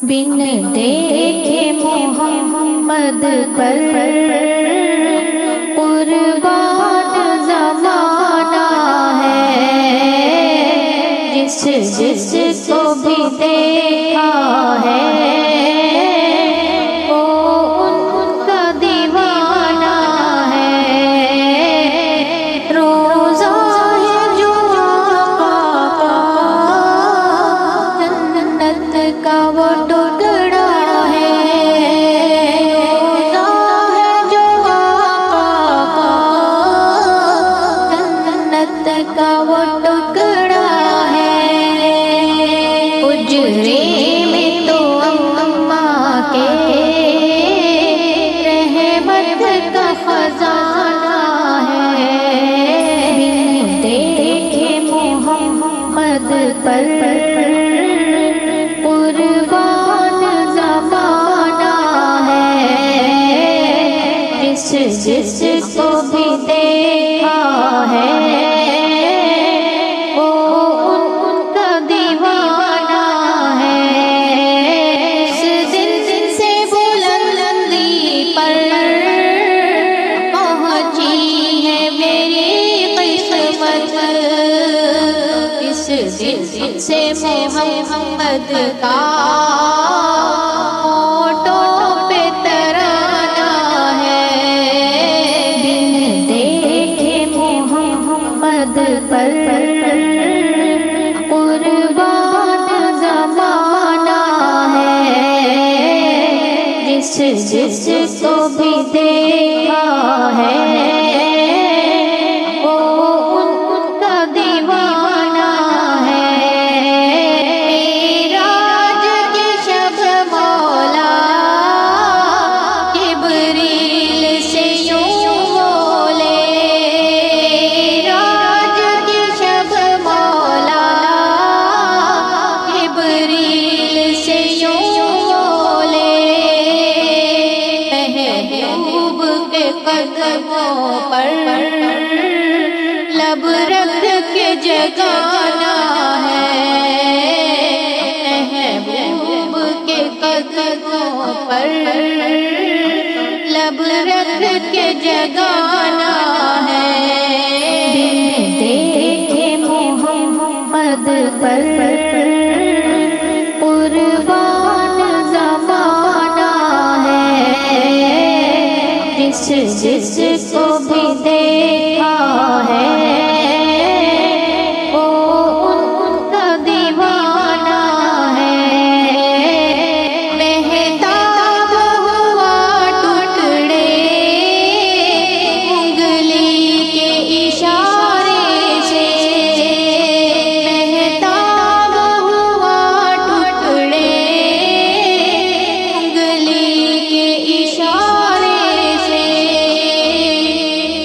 बिन देखे मोहम्मद पर कुर्बान ज़माना है। जिसको भी देखा है वो उनका दीवाना है। रोज़ा है जो आका जन्नत का वो टुकड़ा है। रोज़ा है जो आका जन्नत का वो टुकड़ा है। उजरे में तो अम्मा के रहमत का खजाना है। बिन देखे मोहम्मद पर कुर्बान ज़माना है। जिसको भी देखा है वो उनका दीवाना है। इस दिन से बुलंदी पर पहुंची है मेरी किस्मत। इस दिन से मोहम्मद का फोटो पे तराना है। बिन देखे मोहम्मद पर कुर्बान ज़माना है। जिसको भी देखा है वो उनका दीवाना है। मेराज के शब मौला जिब्रील से यूं बोले। मेराज के शब मौला जिब्रील से यूं बोले। महबूब के कदमों पर लब रख के जगाना है। महबूब के कदमों पर लब रख के जगाना है। बिन देखे मोहम्मद पर कुर्बान ज़माना है। जिसको भी देखा है वो उनका दीवाना है। मेहताब हुआ टुकड़े उंगली के इशारे से। मेहताब हुआ टुकड़े उंगली के इशारे से।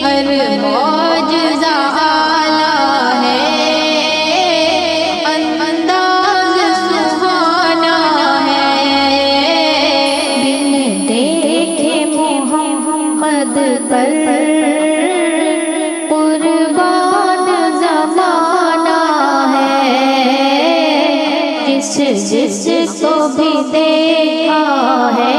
हर मौजज़ा आला है अंदाज़ सुहाना है। बिन देखे मोहम्मद पर कुर्बान ज़माना है। जिसको भी देखा है